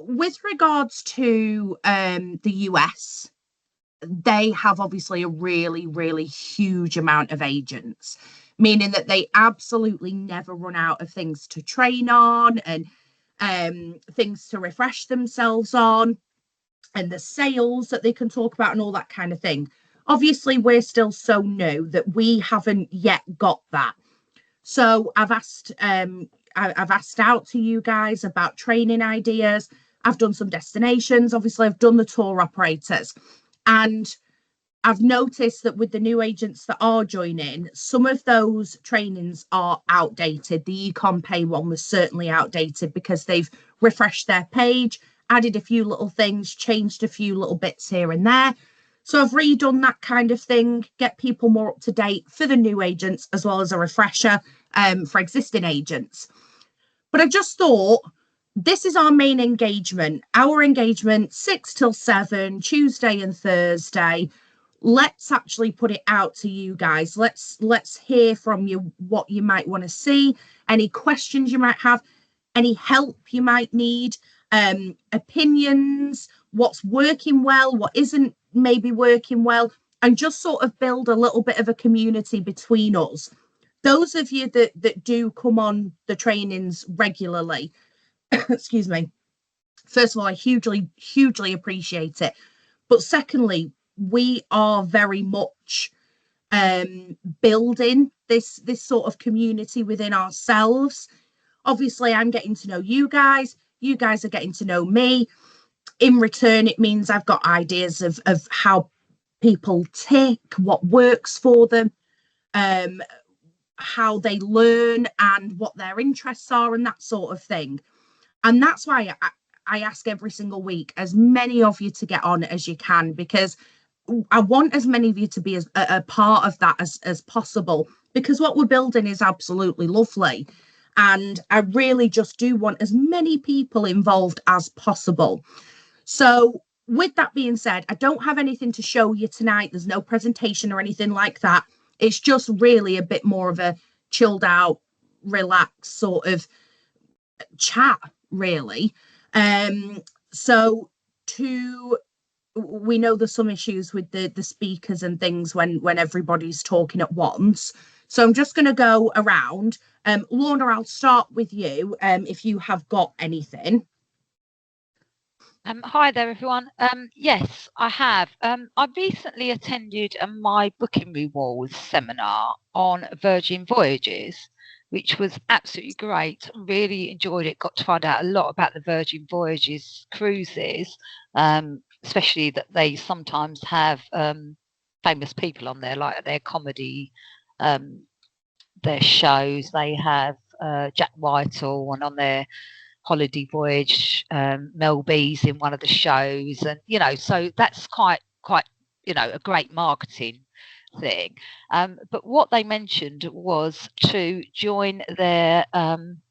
with regards to the US, they have obviously a really, really huge amount of agents, meaning that they absolutely never run out of things to train on and things to refresh themselves on, and the sales that they can talk about and all that kind of thing. Obviously, we're still so new that we haven't yet got that. So I've asked out to you guys about training ideas. I've done some destinations. Obviously, I've done the tour operators. And I've noticed that with the new agents that are joining, some of those trainings are outdated. The Econ Pay one was certainly outdated because they've refreshed their page, added a few little things, changed a few little bits here and there. So I've redone that kind of thing, get people more up to date for the new agents, as well as a refresher for existing agents. But I just thought, this is our main engagement. Our engagement, 6 till 7, Tuesday and Thursday. Let's actually put it out to you guys. Let's hear from you what you might want to see, any questions you might have, any help you might need, opinions, what's working well, what isn't maybe working well, and just sort of build a little bit of a community between us. Those of you that do come on the trainings regularly, excuse me, first of all, I hugely appreciate it. But secondly, we are very much building this sort of community within ourselves. Obviously, I'm getting to know you guys. You guys are getting to know me. In return, it means I've got ideas of how people tick, what works for them, how they learn and what their interests are and that sort of thing. And that's why I ask every single week as many of you to get on as you can, because I want as many of you to be as a part of that as possible, because what we're building is absolutely lovely. And I really just do want as many people involved as possible. So with that being said, I don't have anything to show you tonight. There's no presentation or anything like that. It's just really a bit more of a chilled out, relaxed sort of chat, really. So we know there's some issues with the speakers and things when everybody's talking at once. So I'm just going to go around. Lorna, I'll start with you if you have got anything. Hi there, everyone. Yes, I have. I recently attended my Booking Rewards seminar on Virgin Voyages, which was absolutely great. Really enjoyed it. Got to find out a lot about the Virgin Voyages cruises, especially that they sometimes have famous people on there, like their comedy, their shows. They have Jack Whitehall, and on their holiday voyage, Mel B's in one of the shows, and so that's quite a great marketing thing. But what they mentioned was to join their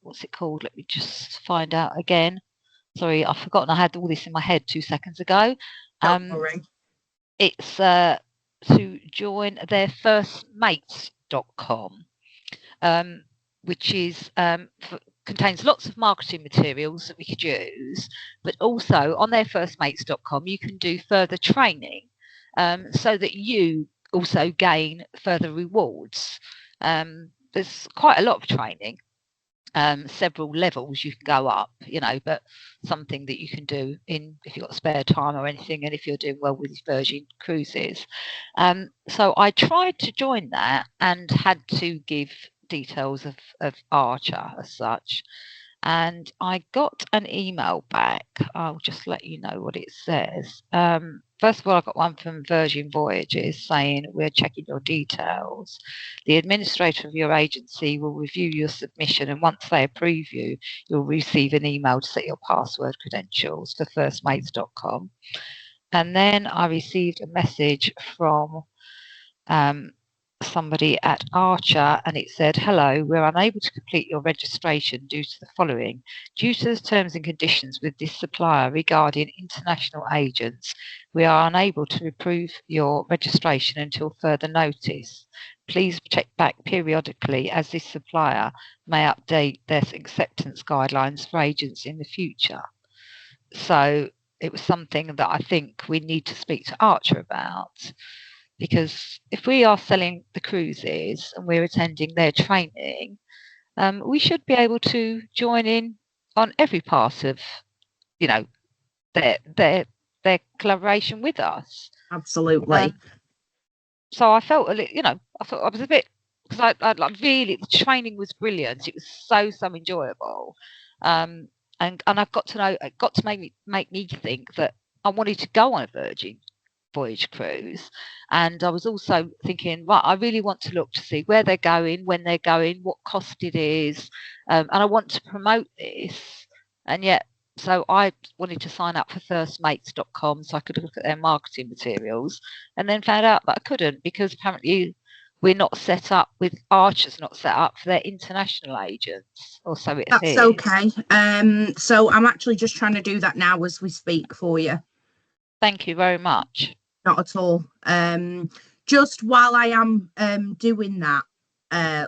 what's it called? Let me just find out again. Sorry, I've forgotten. I had all this in my head 2 seconds ago. Don't worry. It's to join their firstmates.com, which is contains lots of marketing materials that we could use, but also on their firstmates.com you can do further training, so that you also gain further rewards. There's quite a lot of training, several levels you can go up, but something that you can do if you've got spare time or anything, and if you're doing well with Virgin Cruises. So I tried to join that and had to give details of Archer as such, and I got an email back. I'll just let you know what it says. First of all, I got one from Virgin Voyages saying, "We're checking your details. The administrator of your agency will review your submission, and once they approve you, you'll receive an email to set your password credentials for firstmates.com." And then I received a message from somebody at Archer, and it said, "Hello, we're unable to complete your registration due to the following. Due to the terms and conditions with this supplier regarding international agents, we are unable to approve your registration until further notice. Please check back periodically, as this supplier may update their acceptance guidelines for agents in the future." So it was something that I think we need to speak to Archer about, because if we are selling the cruises and we're attending their training, we should be able to join in on every part of, you know, their collaboration with us. Absolutely. So I felt I thought I was a bit, because I like, really, the training was brilliant. It was so enjoyable, and I've got to know, it got to make me think that I wanted to go on a Virgin Voyage cruise. And I was also thinking, right, I really want to look to see where they're going, when they're going, what cost it is, and I want to promote this. And yet, so I wanted to sign up for firstmates.com so I could look at their marketing materials, and then found out that I couldn't, because apparently we're not set up with Archer's not set up for their international agents, or so it That's appears. okay. So I'm actually just trying to do that now as we speak for you. Thank you very much. Not at all. Just while I am doing that,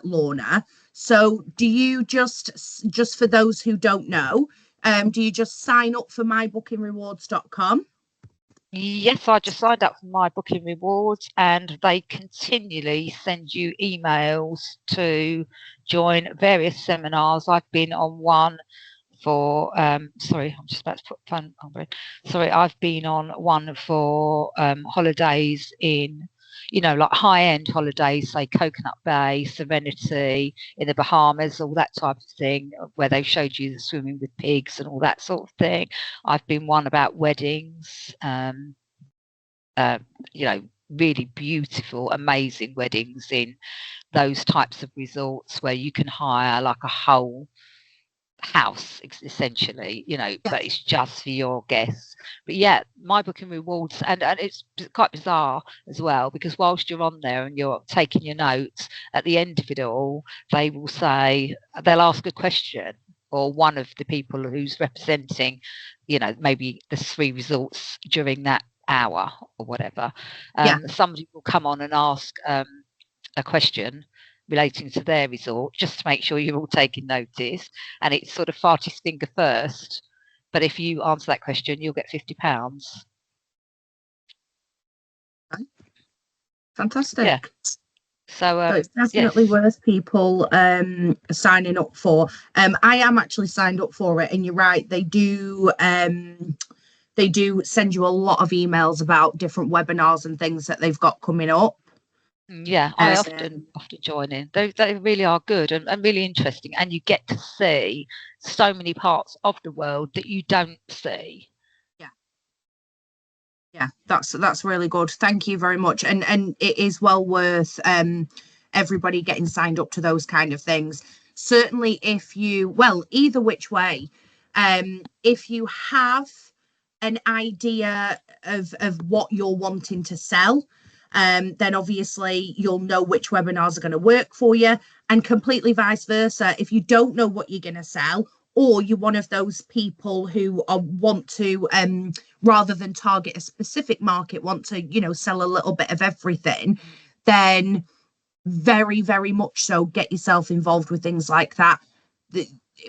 Lorna. So do you just for those who don't know, do you just sign up for mybookinrewards.com? Yes, I just signed up for my booking rewards, and they continually send you emails to join various seminars. I've been on one for sorry, I'm just about to put fun on. Sorry, I've been on one for holidays in, like high-end holidays, say Coconut Bay, Serenity in the Bahamas, all that type of thing, where they've showed you the swimming with pigs and all that sort of thing. I've been one about weddings, really beautiful, amazing weddings in those types of resorts where you can hire like a whole house essentially, but it's just for your guests. But yeah, my booking rewards, and it's quite bizarre as well, because whilst you're on there and you're taking your notes, at the end of it all they'll ask a question, or one of the people who's representing, maybe the 3 resorts during that hour or whatever, somebody will come on and ask a question relating to their resort, just to make sure you're all taking notice. And it's sort of fartiest finger first. But if you answer that question, you'll get £50. Fantastic. Yeah. So it's definitely worth people signing up for. I am actually signed up for it, and you're right, they do send you a lot of emails about different webinars and things that they've got coming up. Yeah, I often join in. They really are good and really interesting, and you get to see so many parts of the world that you don't see. Yeah, that's really good. Thank you very much. And it is well worth everybody getting signed up to those kind of things. Certainly either which way, if you have an idea of what you're wanting to sell, then obviously you'll know which webinars are going to work for you, and completely vice versa. If you don't know what you're going to sell, or you're one of those people who want to, rather than target a specific market, want to, sell a little bit of everything, then very, very much so get yourself involved with things like that.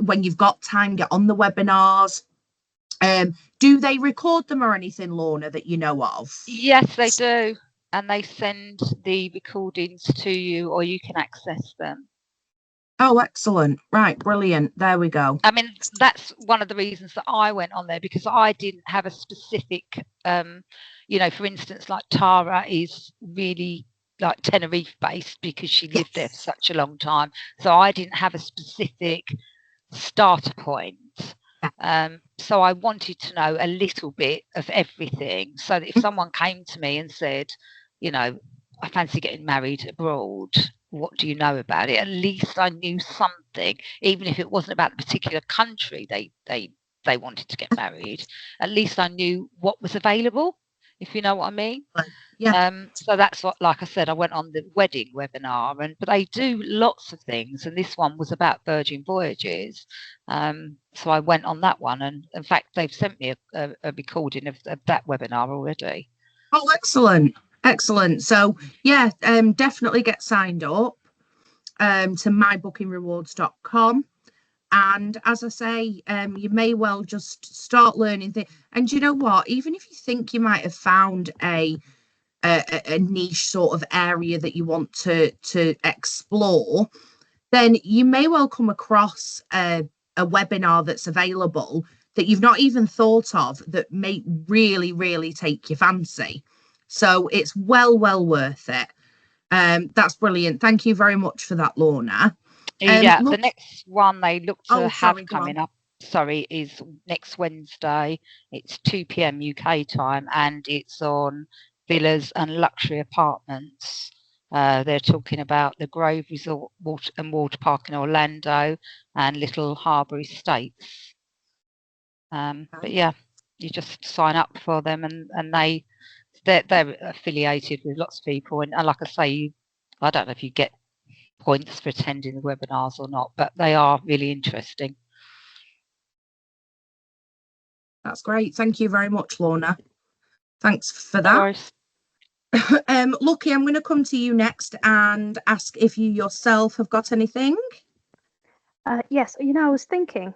When you've got time, get on the webinars. Do they record them or anything, Lorna, that you know of? Yes, they do. And they send the recordings to you, or you can access them. Oh, excellent. Right, brilliant. There we go. I mean, that's one of the reasons that I went on there, because I didn't have a specific, for instance, like Tara is really like Tenerife based because she lived there for such a long time. So I didn't have a specific starter point. So I wanted to know a little bit of everything, so that if someone came to me and said, I fancy getting married abroad, what do you know about it? At least I knew something, even if it wasn't about the particular country they wanted to get married. At least I knew what was available, if you know what I mean. Yeah. So that's what, like I said, I went on the wedding webinar, but they do lots of things, and this one was about Virgin Voyages. So I went on that one, and in fact, they've sent me a recording of that webinar already. Oh, excellent. So yeah, definitely get signed up to mybookinrewards.com. And as I say, you may well just start learning things. And you know what? Even if you think you might have found a niche sort of area that you want to explore, then you may well come across a webinar that's available that you've not even thought of that may really, really take your fancy. So it's well worth it. That's brilliant. Thank you very much for that, Lorna. Yeah, the Look, next one they look to oh, have sorry, go coming on. up, is next Wednesday. It's 2 p.m. UK time, and it's on villas and luxury apartments. They're talking about the Grove Resort and Water Park in Orlando and Little Harbour Estates. But yeah, you just sign up for them, and they're affiliated with lots of people, and like I say, I don't know if you get points for attending the webinars or not, but they are really interesting. That's great. Thank you very much, Lorna. Thanks for No that. worries. Lucky, I'm going to come to you next and ask if you yourself have got anything. Yes, I was thinking,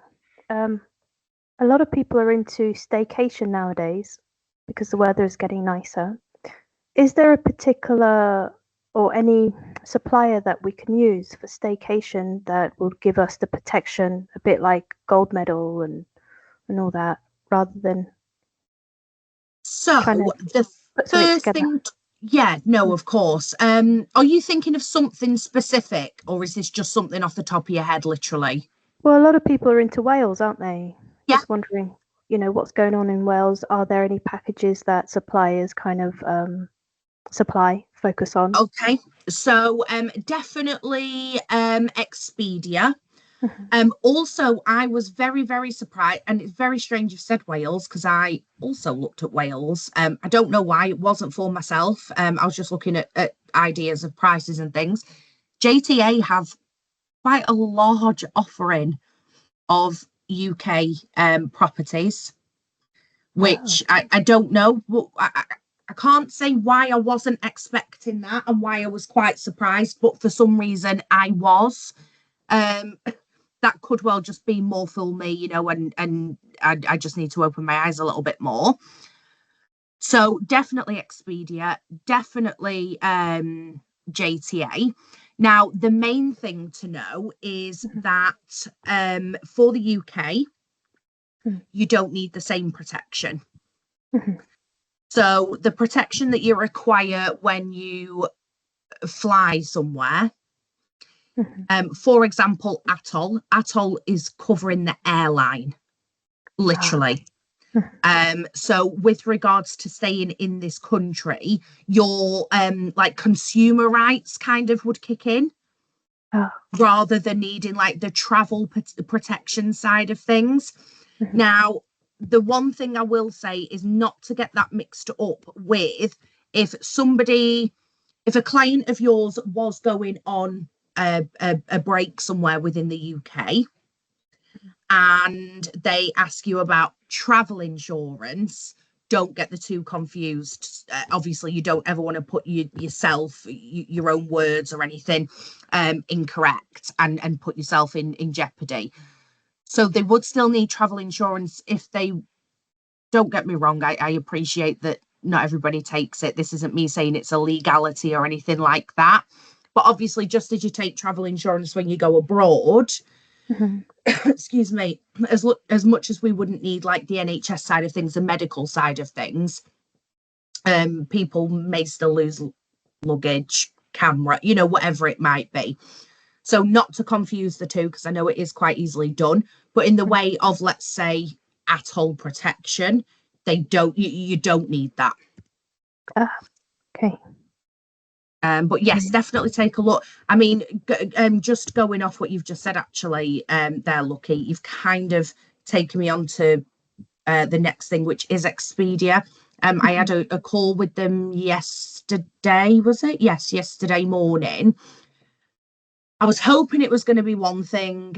a lot of people are into staycation nowadays because the weather is getting nicer. Is there a particular or any supplier that we can use for staycation that will give us the protection, a bit like gold medal and all that, rather than So the put something first together? thing, yeah, no, of course. Are you thinking of something specific, or is this just something off the top of your head, literally? Well, a lot of people are into Wales, aren't they? Yeah. Just wondering, what's going on in Wales. Are there any packages that suppliers kind of focus on? Okay. So definitely Expedia. Also, I was very surprised, and it's very strange you've said Wales because I also looked at Wales. I don't know why it wasn't for myself. I was just looking at ideas of prices and things. JTA have quite a large offering of UK properties, which I don't know. I can't say why I wasn't expecting that and why I was quite surprised, but for some reason I was. That could well just be more for me, and I just need to open my eyes a little bit more. So definitely Expedia, definitely JTA. Now, the main thing to know is that for the UK, you don't need the same protection. So the protection that you require when you fly somewhere, for example, Atoll is covering the airline, literally. So with regards to staying in this country, your like consumer rights kind of would kick in. Rather than needing like the travel protection side of things. Now, the one thing I will say is not to get that mixed up with if a client of yours was going on a break somewhere within the UK and they ask you about travel insurance, don't get the two confused. Obviously, you don't ever want to put your own words or anything incorrect and put yourself in jeopardy. So they would still need travel insurance if they, don't get me wrong, I appreciate that not everybody takes it. This isn't me saying it's a legality or anything like that. But obviously, just as you take travel insurance when you go abroad, excuse me, as much as we wouldn't need like the NHS side of things, the medical side of things, people may still lose luggage, camera, whatever it might be. So not to confuse the two, because I know it is quite easily done, but in the way of, let's say, atoll protection, you don't need that. Okay. But yes, definitely take a look. I mean, just going off what you've just said, actually, there, Lucky, you've kind of taken me on to the next thing, which is Expedia. I had a call with them yesterday, was it? Yes, yesterday morning. I was hoping it was going to be one thing.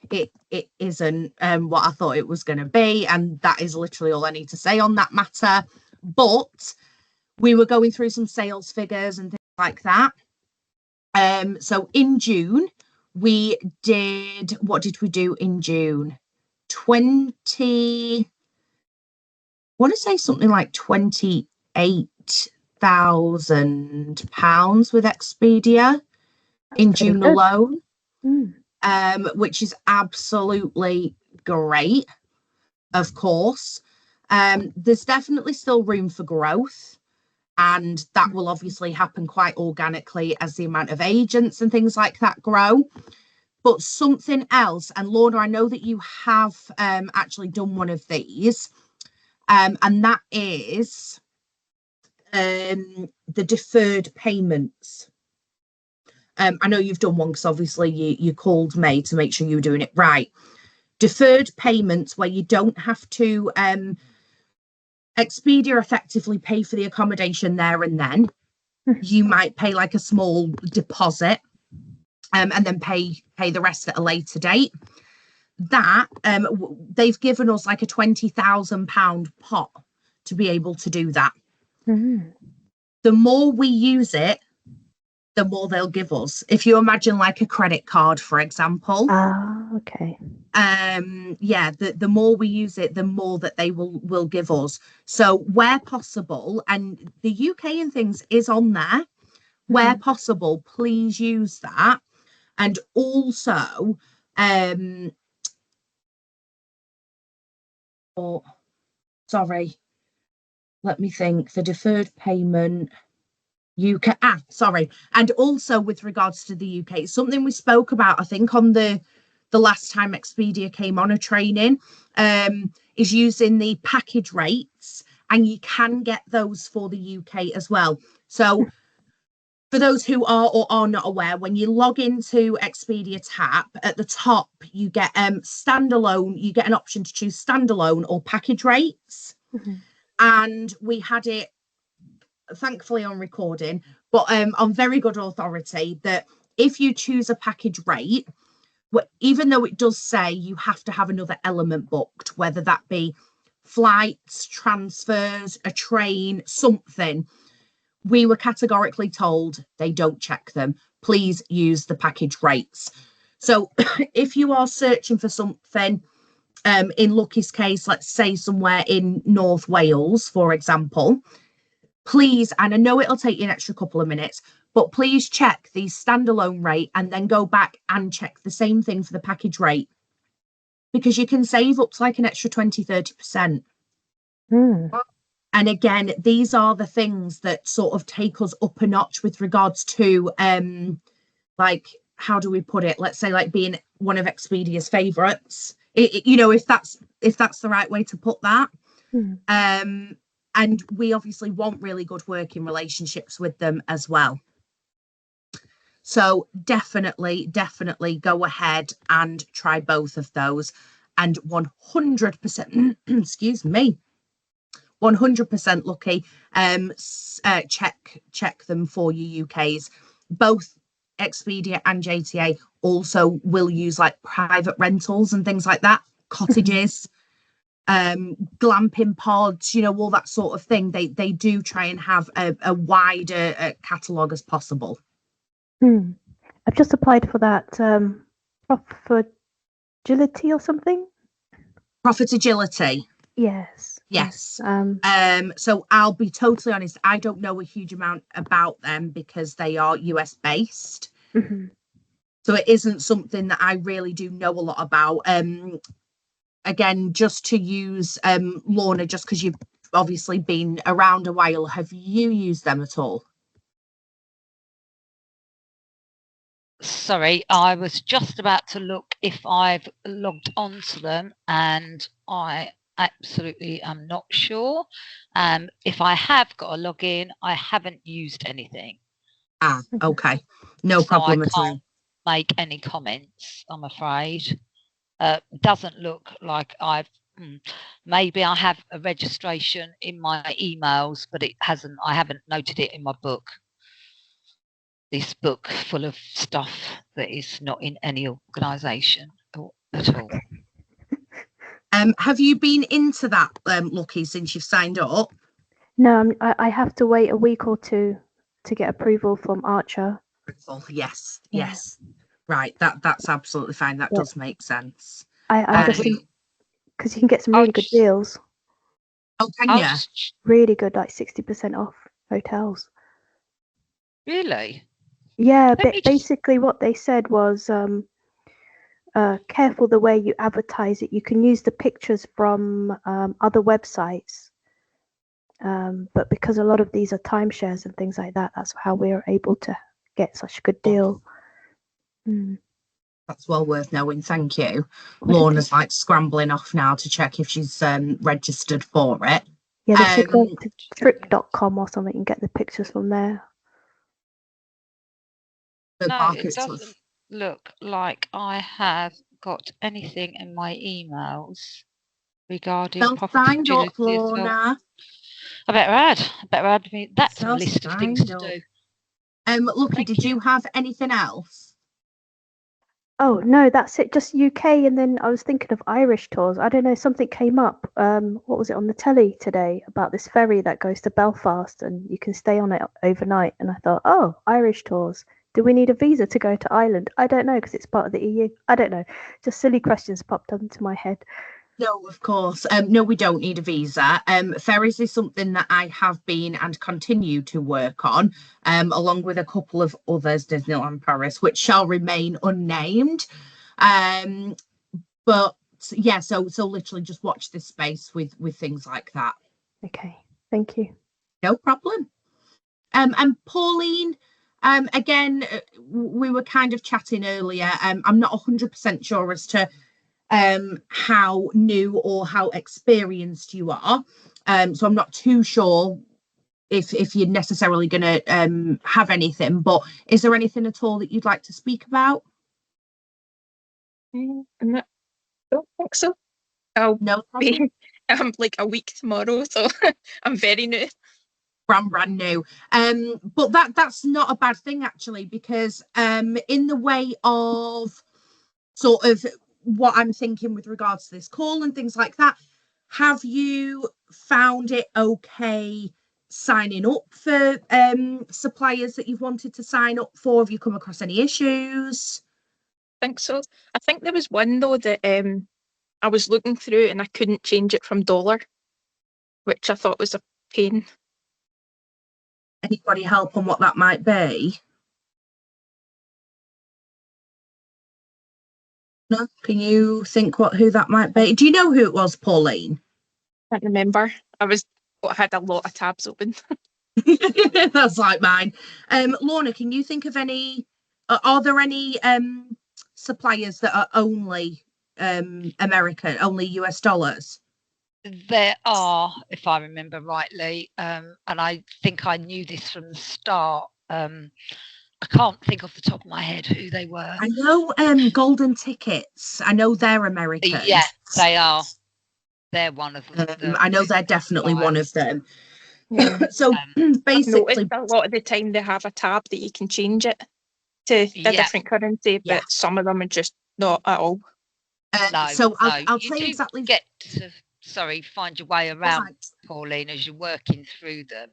It isn't what I thought it was going to be, and that is literally all I need to say on that matter. But we were going through some sales figures and things like that. So in June, We did, what did we do in June? 20, I want to say something like £28,000 with Expedia in pretty June good. alone, Mm. which is absolutely great, of course. There's definitely still room for growth, and that will obviously happen quite organically as the amount of agents and things like that grow. But something else, and Lorna, I know that you have actually done one of these, and that is the deferred payments. I know you've done one because obviously you called me to make sure you were doing it right. Deferred payments where you don't have to Expedia effectively pay for the accommodation there and then. You might pay like a small deposit and then pay the rest at a later date. That they've given us like a £20,000 pot to be able to do that. Mm. The more we use it, the more they'll give us. If you imagine like a credit card, for example. Okay. The more we use it, the more that they will give us. So where possible, and the UK and things is on there, where possible, please use that. And also, sorry, let me think. The deferred payment, UK. Sorry. And also with regards to the UK, it's something we spoke about, I think, on the last time Expedia came on a training, is using the package rates, and you can get those for the UK as well. So for those who are or are not aware, when you log into Expedia Tap, at the top you get standalone, you get an option to choose standalone or package rates. And we had it, thankfully, on recording, but on very good authority, that if you choose a package rate, even though it does say you have to have another element booked, whether that be flights, transfers, a train, something, we were categorically told they don't check them. Please use the package rates. So if you are searching for something, in Lucky's case, let's say somewhere in North Wales, for example, please, and I know it'll take you an extra couple of minutes, but please check the standalone rate and then go back and check the same thing for the package rate, because you can save up to like an extra 20-30%. And again, these are the things that sort of take us up a notch with regards to like, how do we put it? Let's say like being one of Expedia's favorites, if that's the right way to put that. And we obviously want really good working relationships with them as well. So definitely go ahead and try both of those. And 100%, excuse me, 100% Lucky, check them for your UKs. Both Expedia and JTA also will use like private rentals and things like that, cottages, glamping pods, all that sort of thing. They do try and have a wider catalogue as possible. I've just applied for that Profitability or something. Profitability. Yes. So I'll be totally honest, I don't know a huge amount about them because they are US based. So it isn't something that I really do know a lot about. Again, just to use Lorna, just because you've obviously been around a while, have you used them at all? Sorry, I was just about to look if I've logged onto them, and I absolutely am not sure. If I have got a login, I haven't used anything. Okay, no problem at all. I can't make any comments, I'm afraid. Doesn't look like I've maybe I have a registration in my emails, but I haven't noted it in my book. This book full of stuff that is not in any organisation at all. Have you been into that, Lucky, since you've signed up? No, I have to wait a week or two to get approval from Archer. Yes. Right, that's absolutely fine. That Yeah. does make sense. I just think because you can get some I'll really good just- deals, Oh, can I'll you? just- really good, like 60% off hotels. Really? Yeah, Let me just. basically what they said was careful the way you advertise it. You can use the pictures from other websites, but because a lot of these are timeshares and things like that, that's how we're able to get such a good deal. Mm. That's well worth knowing. Thank you. What did Lorna's like scrambling off now to check if she's registered for it. Yeah, they should go Um, to trip.com or something and get the pictures from there. the No, it markets doesn't was- look like I have got anything in my emails regarding So property signed up, agility as well. Lorna. I better add me that to So the list of things signed to up. do. Lucky, Thank did you. you have anything else? Oh no, that's it. Just UK, and then I was thinking of Irish tours. I don't know, something came up. What was it on the telly today about this ferry that goes to Belfast, and you can stay on it overnight. And I thought, oh, Irish tours. Do we need a visa to go to Ireland? I don't know because it's part of the EU. I don't know. Just silly questions popped into my head. No, of course. No, we don't need a visa. Ferries is something that I have been and continue to work on, along with a couple of others, Disneyland Paris, which shall remain unnamed. But yeah, so literally just watch this space with things like that. Okay, thank you. No problem. And Pauline, again, we were kind of chatting earlier. I'm not 100% sure as to how new or how experienced you are. So I'm not too sure if you're necessarily going to have anything, but is there anything at all that you'd like to speak about? I don't think so. I'll No problem. be like a week tomorrow, so I'm very new. Brand new. But that's not a bad thing actually, because in the way of sort of what I'm thinking with regards to this call and things like that, have you found it okay signing up for suppliers that you've wanted to sign up for? Have you come across any issues? I think so. I think there was one though that I was looking through and I couldn't change it from dollar, which I thought was a pain. Anybody help on what that might be? No? Can you think who that might be? Do you know who it was, Pauline? Can't remember. I had a lot of tabs open. That's like mine. Lorna, can you think of any? Are there any suppliers that are only American, only US dollars? There are, if I remember rightly, and I think I knew this from the start. I can't think off the top of my head who they were. I know Golden Tickets. I know they're American. Yeah, they are. They're one of them. I know they're definitely one of them. Yeah. So I've basically, noticed a lot of the time they have a tab that you can change it to a Yeah. different currency, Yeah. but some of them are just not at all. No, so no, I'll you say do exactly. get to find your way around, Right. Pauline, as you're working through them,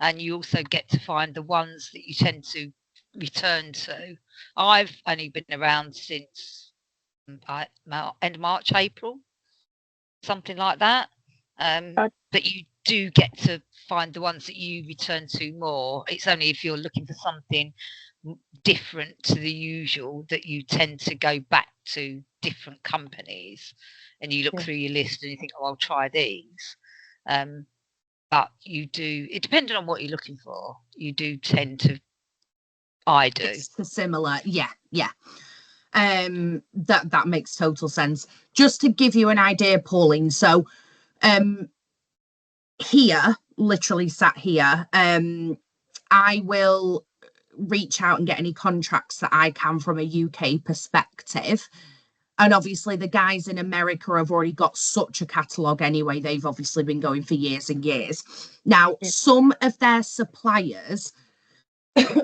and you also get to find the ones that you tend to return to. I've only been around since end of March, April, something like that. But you do get to find the ones that you return to more. It's only if you're looking for something different to the usual that you tend to go back to different companies, and you look Yeah. through your list and you think, oh, I'll try these. But you do, it depending on what you're looking for, you do tend to. I do. It's similar, yeah. That makes total sense. Just to give you an idea, Pauline. So, here, literally sat here, I will reach out and get any contracts that I can from a UK perspective. And obviously, the guys in America have already got such a catalogue anyway. They've obviously been going for years and years. Now, Yeah. some of their suppliers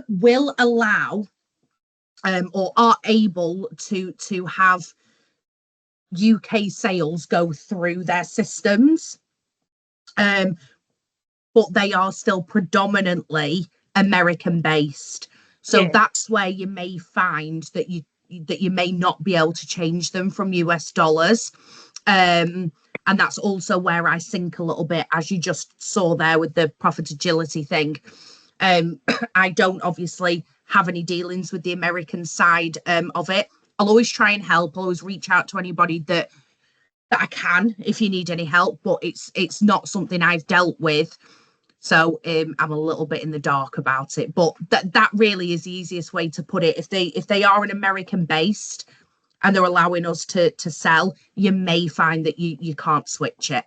will allow or are able to have UK sales go through their systems. But they are still predominantly American based. So Yeah. that's where you may find that that you may not be able to change them from US dollars. And that's also where I sink a little bit, as you just saw there with the profit agility thing. I don't obviously have any dealings with the American side of it. I'll always try and help. I'll always reach out to anybody that I can if you need any help, but it's not something I've dealt with. So I'm a little bit in the dark about it. But that really is the easiest way to put it. If they are an American based and they're allowing us to sell, you may find that you can't switch it.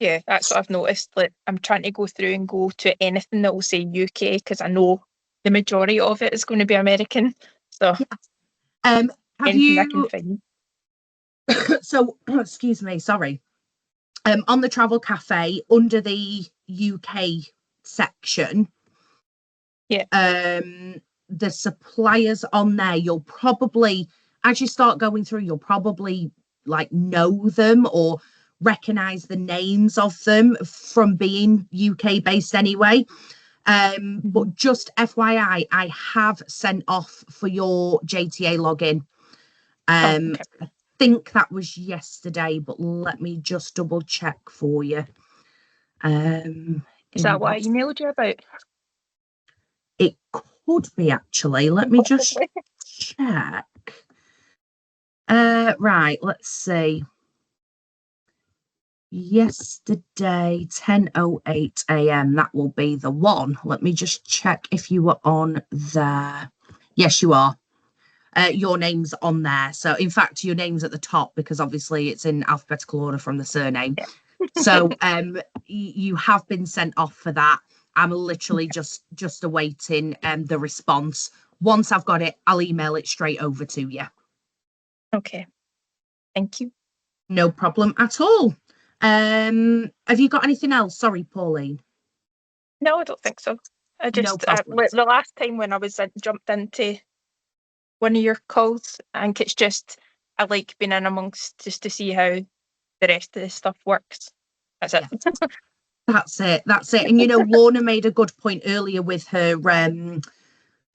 Yeah, that's what I've noticed. Like, I'm trying to go through and go to anything that will say UK, because I know the majority of it is going to be American. So Have anything I can you? find. So excuse me, sorry. On the Travel Cafe, under the UK section, Yeah. The suppliers on there, you'll probably, as you start going through, you'll probably like know them or recognize the names of them from being UK based anyway. But just FYI, I have sent off for your JTA login. Okay. I think that was yesterday, but let me just double check for you. Is that what I emailed you about? It could be, actually. Let me just check. Right, let's see. Yesterday, 10:08 a.m. That will be the one. Let me just check if you were on there. Yes, you are. Your name's on there. So, in fact, your name's at the top because obviously it's in alphabetical order from the surname. Yeah. So, you have been sent off for that. I'm literally just awaiting the response. Once I've got it, I'll email it straight over to you. Okay. Thank you. No problem at all. Have you got anything else? Sorry, Pauline. No, I don't think so. I No just problem. the last time when I was jumped into one of your calls, I think it's just I like being in amongst just to see how the rest of this stuff works. That's it. That's it. And Lorna made a good point earlier with her the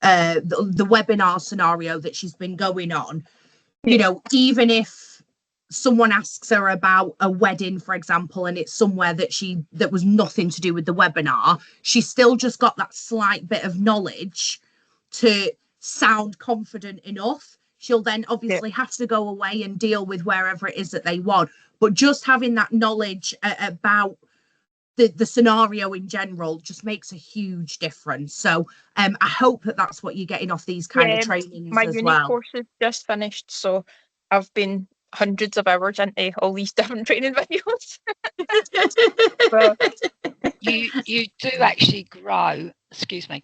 webinar scenario that she's been going on. Even if someone asks her about a wedding, for example, and it's somewhere that was nothing to do with the webinar, she's still just got that slight bit of knowledge to sound confident enough. She'll then obviously have to go away and deal with wherever it is that they want. But just having that knowledge about the scenario in general just makes a huge difference. So I hope that's what you're getting off these kind of trainings my as uni well. course is just finished, so I've been hundreds of hours into all these different training videos. So you do actually grow, excuse me,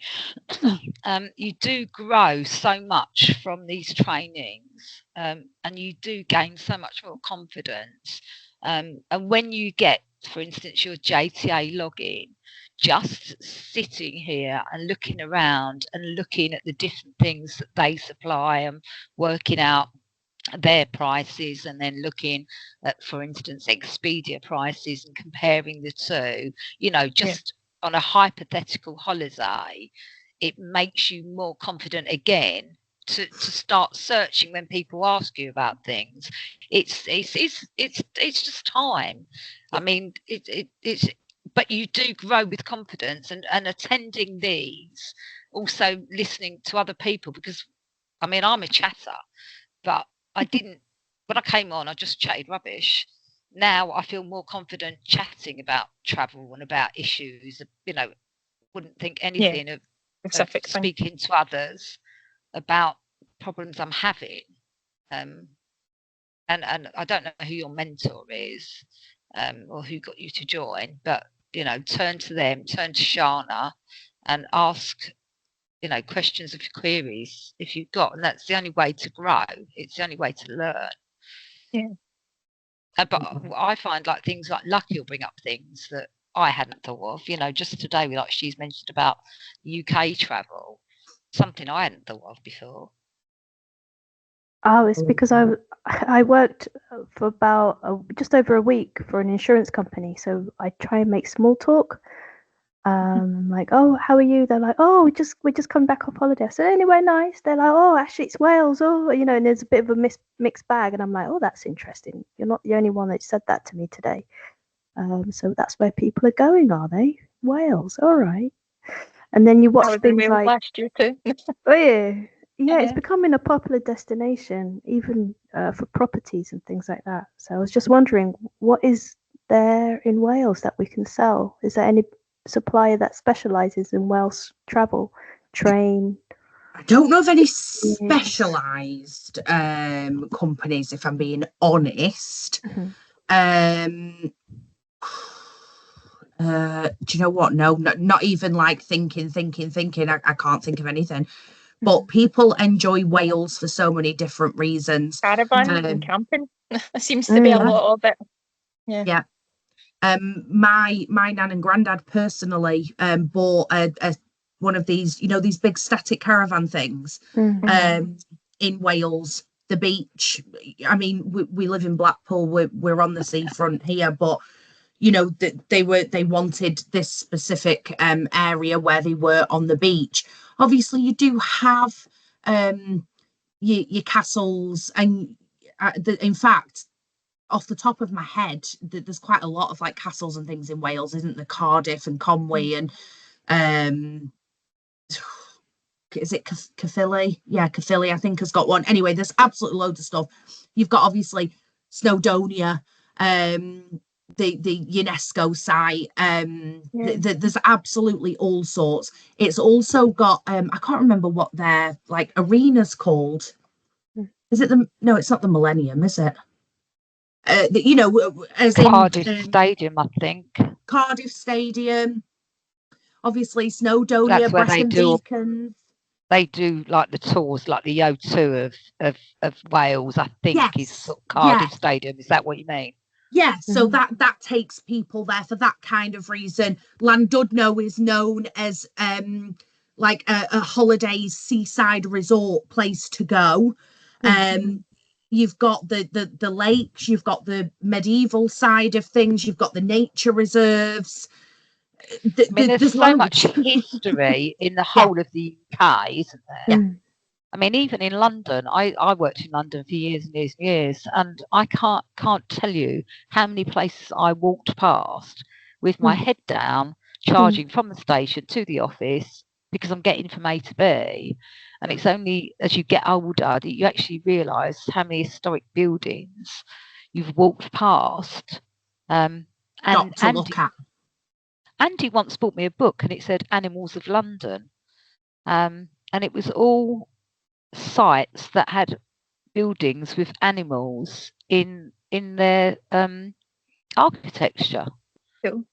you do grow so much from these trainings, and you do gain so much more confidence. And when you get, for instance, your JTA login, just sitting here and looking around and looking at the different things that they supply and working out their prices, and then looking at, for instance, Expedia prices and comparing the two, just on a hypothetical holiday, it makes you more confident again to start searching when people ask you about things. It's just time. I mean, it's but you do grow with confidence, and attending these, also listening to other people, because I mean, I'm a chatter, but I didn't, when I came on, I just chatted rubbish. Now I feel more confident chatting about travel and about issues. Wouldn't think anything of speaking to others about problems I'm having. And I don't know who your mentor is, or who got you to join, but turn to them, turn to Sharna, and ask questions of queries if you've got, and that's the only way to grow. It's the only way to learn. But I find like things like Lucky will bring up things that I hadn't thought of. Just today, she's mentioned about UK travel, something I hadn't thought of before. Oh, it's because I worked for about just over a week for an insurance company, so I try and make small talk. I'm like, oh, how are you? They're like, oh, we just come back off holiday. I said, anywhere nice? They're like, oh, actually, it's Wales. Oh, and there's a bit of a mixed bag. And I'm like, oh, that's interesting. You're not the only one that said that to me today. So that's where people are going, are they? Wales, all right. And then you I watch was in things Wales like, last year too. oh yeah, it's Yeah. becoming a popular destination, even for properties and things like that. So I was just wondering, what is there in Wales that we can sell? Is there any supplier that specialises in Wales travel, train? I don't know of any Yeah. specialised companies, if I'm being honest. Mhm. Do you know what? No, not even like thinking. I can't think of anything. But people enjoy Wales for so many different reasons. Caravans and camping. There seems to be a Mm. lot of it. Yeah. Yeah. My nan and granddad personally bought a one of these, these big static caravan things Mm. in Wales. The beach. I mean, we live in Blackpool. We're on the seafront here, but they wanted this specific area where they were on the beach. Obviously, you do have your castles, and in fact, off the top of my head, there's quite a lot of like castles and things in Wales, isn't there? Cardiff and Conway and um is it Caerphilly? Yeah, Caerphilly, I think, has got one. Anyway, there's absolutely loads of stuff. You've got obviously Snowdonia, the UNESCO site. There's absolutely all sorts. It's also got I can't remember what their like arena's called. Is it the no? It's not the Millennium, is it? As in Cardiff Stadium, I think. Cardiff Stadium. Obviously, Snowdonia, That's where they Brecon do Beacons. they do like the tours, like the O2 of Wales, I think, is Yes, sort of yeah, Cardiff Stadium. Is that what you mean? yeah. So Mhm. that takes people there for that kind of reason. Landudno is known as like a holidays seaside resort place to go. Um, you've got the lakes, you've got the medieval side of things, you've got the nature reserves. I mean, there's There's so much loads. history in the Yeah, whole of the UK, isn't there? yeah. Mm. I mean, even in London, I worked in London for years and years and years, and I can't tell you how many places I walked past with my Mm. head down, charging from the station to the office because I'm getting from A to B. And it's only as you get older that you actually realise how many historic buildings you've walked past. And Got to look at. Andy once bought me a book, and it said "Animals of London," and it was all sites that had buildings with animals in their architecture. Cool.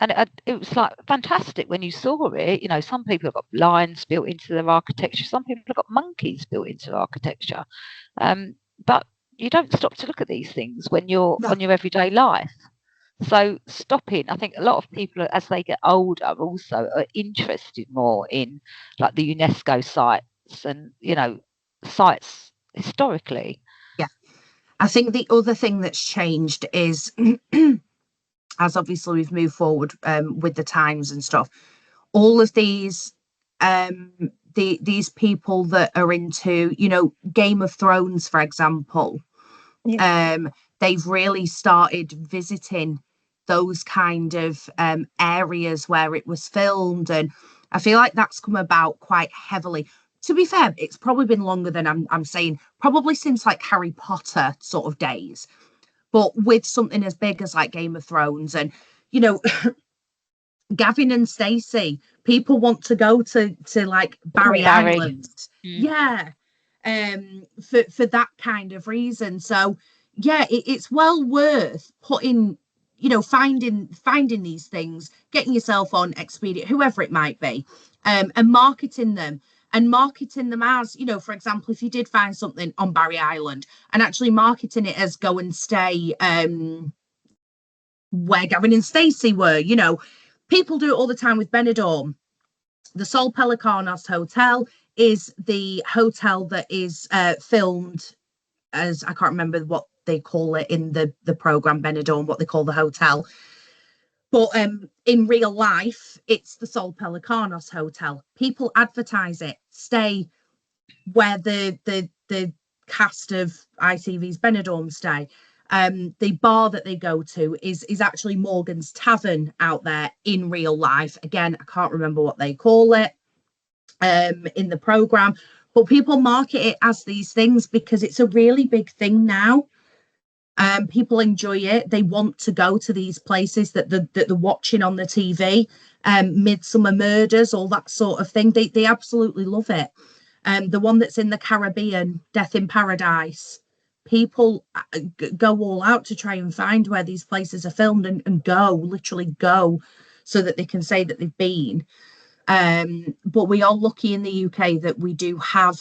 And it was like fantastic when you saw it. Some people have got lions built into their architecture. Some people have got monkeys built into their architecture. But you don't stop to look at these things when you're No. on your everyday life. So stopping, I think a lot of people, as they get older, also are interested more in like the UNESCO sites and, sites historically. Yeah. I think the other thing that's changed is as obviously we've moved forward with the times and stuff, all of these these people that are into, Game of Thrones, for example, Yeah. they've really started visiting those kind of areas where it was filmed, and I feel like that's come about quite heavily. To be fair, it's probably been longer than I'm saying, probably since like Harry Potter sort of days. But with something as big as like Game of Thrones, and you know, Gavin and Stacey, people want to go to like Barry Barry. Island. Yeah. For that kind of reason. So yeah, it's well worth putting, finding these things, getting yourself on Expedia, whoever it might be, and marketing them. And marketing them as, for example, if you did find something on Barry Island, and actually marketing it as go and stay where Gavin and Stacey were. People do it all the time with Benidorm. The Sol Pelicanos Hotel is the hotel that is filmed as, I can't remember what they call it in the program Benidorm, what they call the hotel. But in real life, it's the Sol Pelicanos Hotel. People advertise it, stay where the cast of ITV's Benidorm stay. The bar that they go to is actually Morgan's Tavern out there in real life. Again, I can't remember what they call it in the programme, but people market it as these things because it's a really big thing now. People enjoy it. They want to go to these places that they're watching on the TV. Midsummer Murders, all that sort of thing. They absolutely love it. The one that's in the Caribbean, Death in Paradise. People go all out to try and find where these places are filmed and literally go, so that they can say that they've been. But we are lucky in the UK that we do have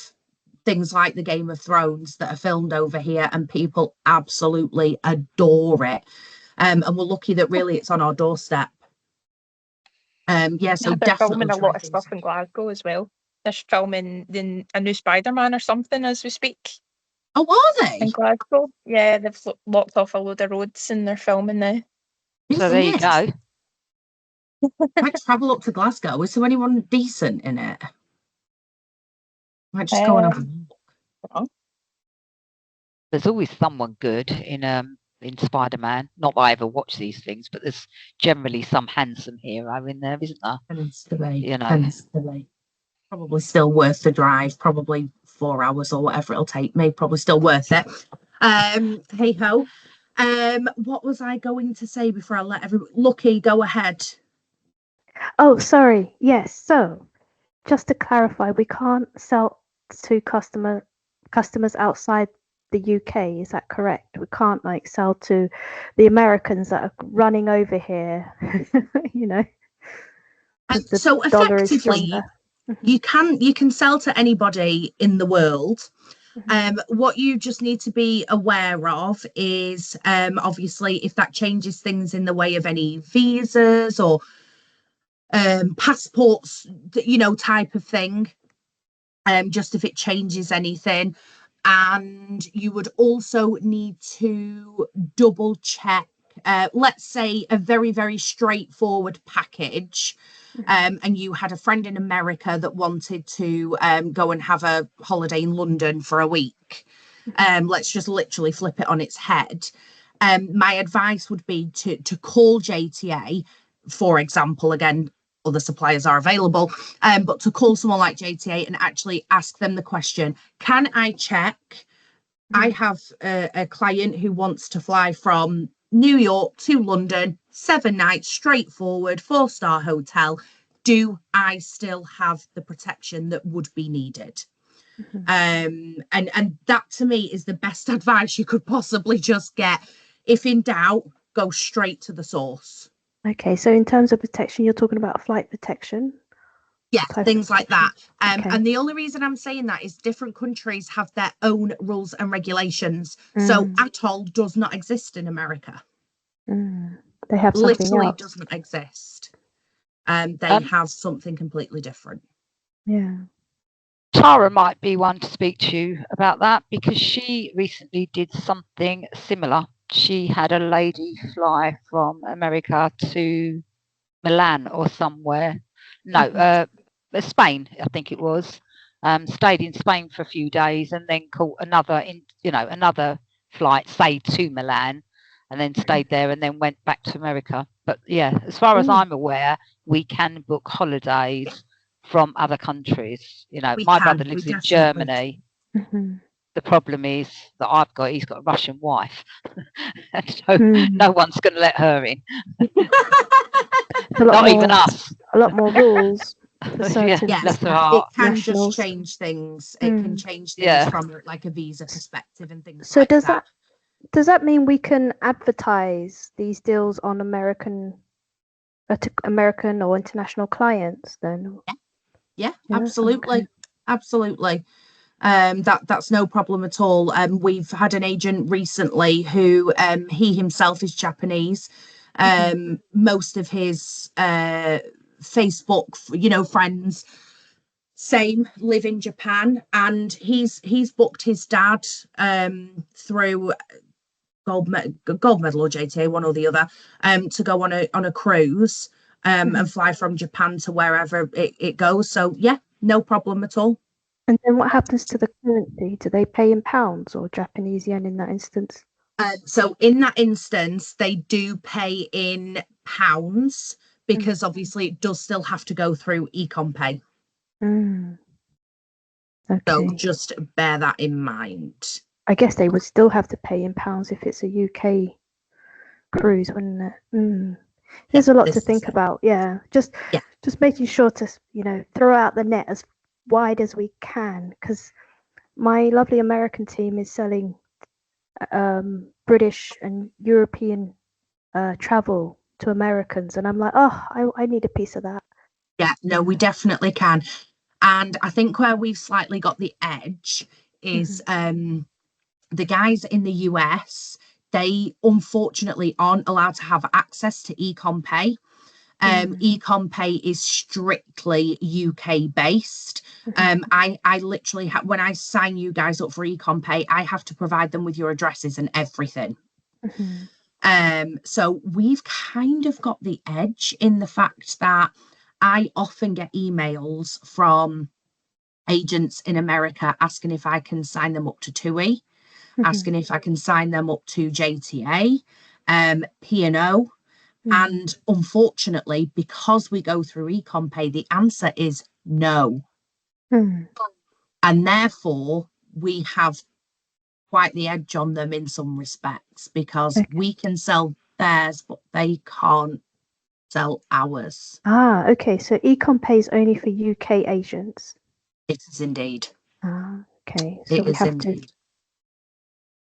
things like the Game of Thrones that are filmed over here, and people absolutely adore it. And we're lucky that really it's on our doorstep. Yeah, so Yeah, they're definitely filming a try lot of things. stuff in Glasgow as well. They're filming a new Spider-Man or something as we speak Oh, are they? in Glasgow. Yeah, they've locked off a load of roads and they're filming now. So there you go. Might travel up to Glasgow. Is there anyone decent in it? Might just go and have a look. There's always someone good in Spider-Man. Not that I ever watch these things, but there's generally some handsome hero in there, isn't there? Tends to be. You know. Tends to be. Probably still worth the drive. Probably 4 hours or whatever it'll take me. Probably still worth it. Hey ho. What was I going to say before I let everyone? Lucky, go ahead. Oh, sorry. Yes. So, just to clarify, we can't sell to customers outside the UK. Is that correct? We can't like sell to the Americans that are running over here. You know. The So dollar is effectively, stronger. you can sell to anybody in the world. Mhm. What you just need to be aware of is obviously if that changes things in the way of any visas or passports, type of thing. Just if it changes anything. And you would also need to double check, let's say, a very, very straightforward package. And you had a friend in America that wanted to go and have a holiday in London for a week. Let's just literally flip it on its head. My advice would be to call JTA, for example. Again, other suppliers are available, but to call someone like JTA and actually ask them the question, can I check? I have a client who wants to fly from New York to London, 7 nights, straightforward, 4-star hotel. Do I still have the protection that would be needed? And that to me is the best advice you could possibly just get. If in doubt, go straight to the source. Okay, so in terms of protection, you're talking about flight protection? Yeah, things like that. Okay. And the only reason I'm saying that is different countries have their own rules and regulations. So atoll does not exist in America. They have something Literally else. doesn't exist. They have something completely different. Yeah. Tara might be one to speak to you about that because she recently did something similar. She had a lady fly from America to Milan or somewhere. No, Spain, I think it was. Stayed in Spain for a few days and then caught another flight, say to Milan, and then stayed there and then went back to America. But yeah, as far as I'm aware, we can book holidays from other countries. My brother lives in Germany. The problem is that he's got a Russian wife, and so no one's going to let her in. Not even us. A lot more rules. Yes, it can just change things. It can change things from like a visa perspective and things like that. Does that mean we can advertise these deals on American or international clients then? Yeah, absolutely. Okay. Absolutely. That's no problem at all. We've had an agent recently who he himself is Japanese. Most of his Facebook, friends, same, live in Japan, and he's booked his dad through gold medal or JTA, one or the other, to go on a cruise and fly from Japan to wherever it goes. So yeah, no problem at all. And then what happens to the currency? Do they pay in pounds or Japanese yen in that instance? So in that instance, they do pay in pounds because obviously it does still have to go through EconPay. Mm. So Okay. just bear that in mind. I guess they would still have to pay in pounds if it's a UK cruise, wouldn't it? There's a lot to think about. Yeah, just making sure to throw out the net as wide as we can, because my lovely American team is selling British and European travel to Americans, and I'm like, oh, I need a piece of that. Yeah, no, we definitely can. And I think where we've slightly got the edge is the guys in the US, they unfortunately aren't allowed to have access to EconPay. EconPay is strictly UK based. I literally when I sign you guys up for EconPay, I have to provide them with your addresses and everything. So we've kind of got the edge in the fact that I often get emails from agents in America asking if I can sign them up to TUI, asking if I can sign them up to JTA, P&O. And unfortunately, because we go through EconPay, the answer is no. And therefore, we have quite the edge on them in some respects, because we can sell theirs, but they can't sell ours. Okay. So EconPay is only for UK agents. It is indeed. Okay. So It we is have indeed.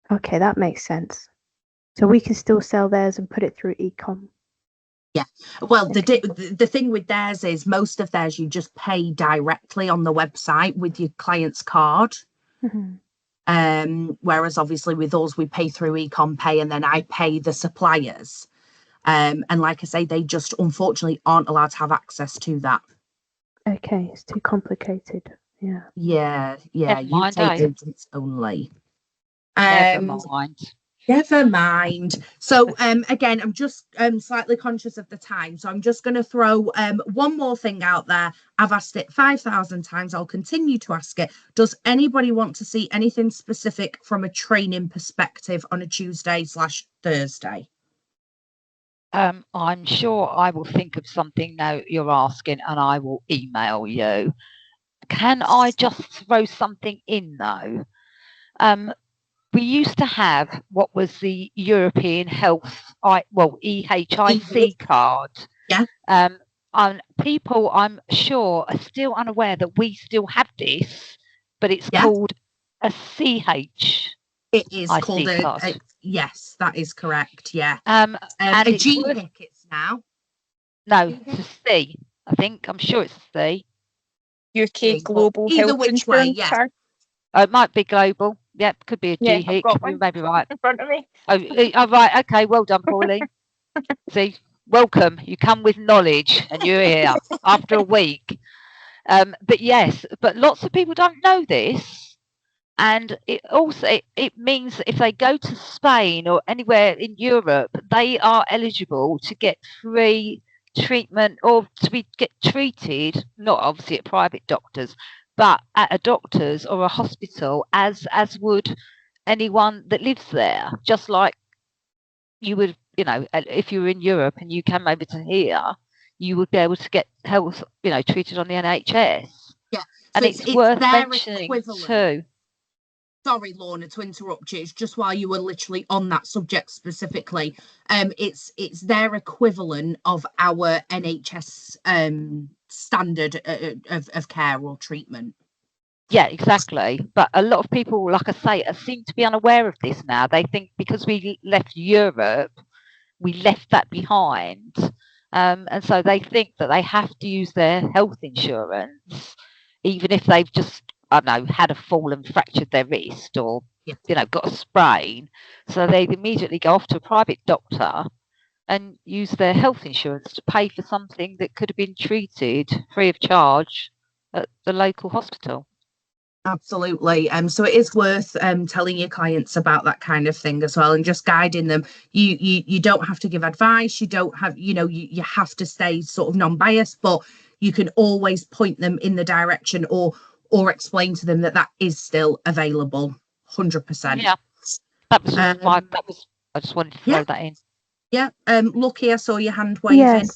to. Okay, that makes sense. So we can still sell theirs and put it through Econ. Yeah. Well, the thing with theirs is most of theirs you just pay directly on the website with your client's card. Whereas obviously with us, we pay through EconPay and then I pay the suppliers. And like I say, they just unfortunately aren't allowed to have access to that. Okay, it's too complicated. Yeah. Yeah. Never mind, UK agents only. Never mind. Never mind. So again, I'm just slightly conscious of the time. So I'm just going to throw one more thing out there. I've asked it 5,000 times. I'll continue to ask it. Does anybody want to see anything specific from a training perspective on a Tuesday/Thursday? I'm sure I will think of something now you're asking and I will email you. Can I just throw something in though? We used to have what was the European Health, EHIC card. Yeah. And people, I'm sure, are still unaware that we still have this, but it's called a CH. It is called a yes, that is correct. Yeah. And a GHIC it's now. No, it's a C. I think. I'm sure it's a C. UK Global either Health which way, Insurance yeah. card. Oh, it might be global. Yep, could be a GHIC. You may be right. In front of me. Oh, right. Okay. Well done, Pauline. See, welcome. You come with knowledge, and you're here after a week. But yes, but lots of people don't know this, and it also it means that if they go to Spain or anywhere in Europe, they are eligible to get free treatment or to get treated, not obviously at private doctors, but at a doctor's or a hospital, as would anyone that lives there, just like you would, if you were in Europe and you came over to here, you would be able to get health, treated on the NHS. Yeah, and it's worth mentioning too. Sorry, Lorna, to interrupt you. It's just while you were literally on that subject specifically. It's their equivalent of our NHS standard of care or treatment. Yeah, exactly. But a lot of people, like I say, seem to be unaware of this now. They think because we left Europe, we left that behind. And so they think that they have to use their health insurance, even if they've just, I don't know, had a fall and fractured their wrist or, got a sprain. So they immediately go off to a private doctor and use their health insurance to pay for something that could have been treated free of charge at the local hospital. Absolutely. So it is worth telling your clients about that kind of thing as well, and just guiding them. You don't have to give advice. You don't have, you have to stay sort of non-biased, but you can always point them in the direction, or explain to them that that is still available. 100%. Yeah, that was just Um, I just wanted to yeah, throw that in. yeah. Lucky, I saw your hand waving.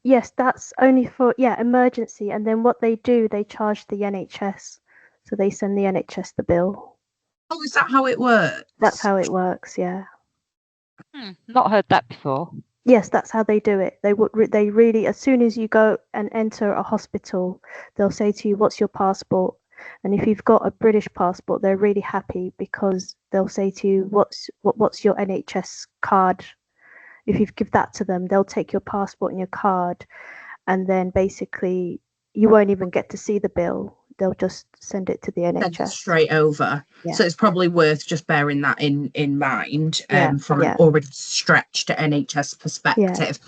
Yes, that's only for emergency, and then what they do, they charge the NHS, so they send the NHS the bill. Oh, is that how it works? That's how it works. Yeah. Not heard that before. Yes, that's how they do it. They really, as soon as you go and enter a hospital, they'll say to you, "What's your passport?" And if you've got a British passport, they're really happy because they'll say to you, "What's your NHS card?" If you give that to them, they'll take your passport and your card, and then basically you won't even get to see the bill. They'll just send it to the Send it NHS. straight over. Yeah. So it's probably worth just bearing that in mind from an Yeah. already stretched NHS perspective.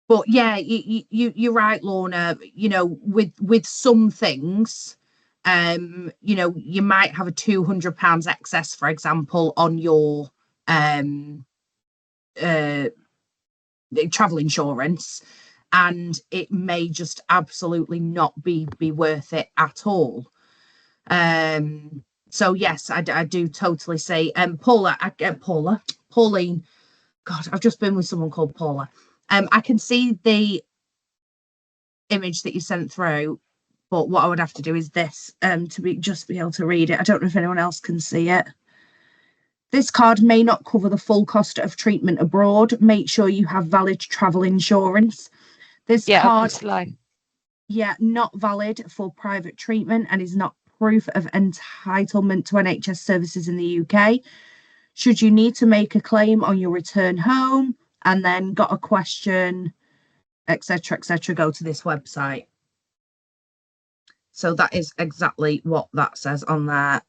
But yeah, you're right, Lorna. With some things, you might have a £200 excess, for example, on your travel insurance, and it may just absolutely not be worth it at all. So yes, I do totally say. Pauline. God, I've just been with someone called Paula. I can see the image that you sent through, but what I would have to do is this to be able to read it. I don't know if anyone else can see it. This card may not cover the full cost of treatment abroad. Make sure you have valid travel insurance. This card, not valid for private treatment and is not proof of entitlement to NHS services in the UK. Should you need to make a claim on your return home and then got a question, etc., go to this website. So that is exactly what that says on there.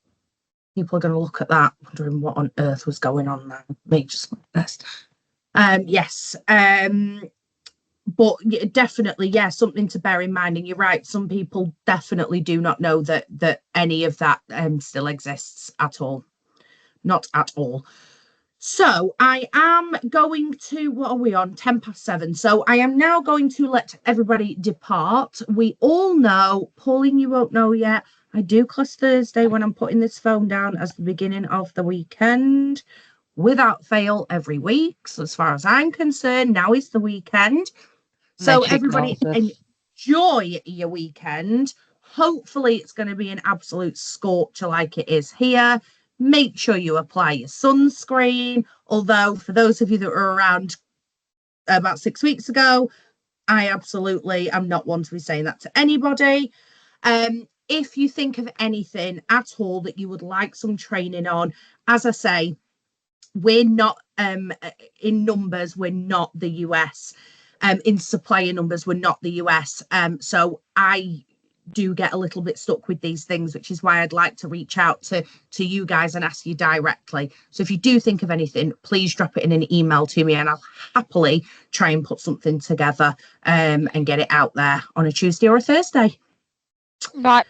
People are going to look at that, wondering what on earth was going on there. Me just like this. Yes. But definitely, yeah, something to bear in mind. And you're right, some people definitely do not know that any of that still exists at all. Not at all. So I am going to, what are we on? 7:10. So I am now going to let everybody depart. We all know, Pauline, you won't know yet, I do class Thursday when I'm putting this phone down as the beginning of the weekend, without fail, every week. So as far as I'm concerned, now is the weekend. So everybody enjoy your weekend. Hopefully it's going to be an absolute scorcher like it is here. Make sure you apply your sunscreen. Although for those of you that were around about 6 weeks ago, I absolutely am not one to be saying that to anybody. If you think of anything at all that you would like some training on, as I say, we're not in numbers, we're not the US. In supplier numbers, we're not the US. So I do get a little bit stuck with these things, which is why I'd like to reach out to you guys and ask you directly. So if you do think of anything, please drop it in an email to me and I'll happily try and put something together and get it out there on a Tuesday or a Thursday. Right.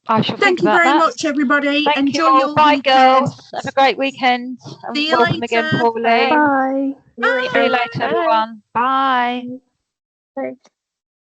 I shall Thank you very much, everybody. Enjoy your Bye, weekend. girls. Have a great weekend. See you Welcome later. again, Pauline. Bye. See you later, everyone. Bye. Bye.